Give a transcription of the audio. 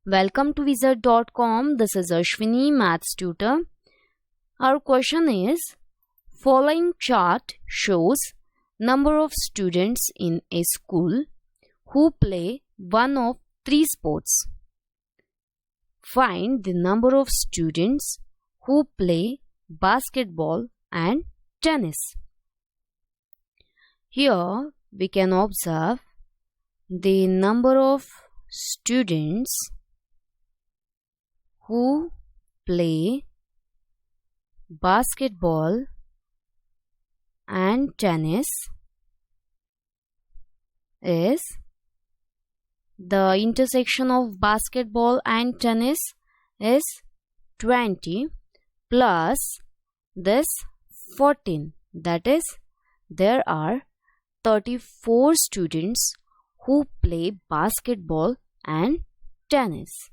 Welcome to wizard.com. This is Ashwini, Maths tutor. Our question is, following chart shows number of students in a school who play one of three sports. Find the number of students who play basketball and tennis. Here we can observe the number of students who play basketball and tennis is the intersection of basketball and tennis is 20 plus this 14, that is there are 34 students who play basketball and tennis.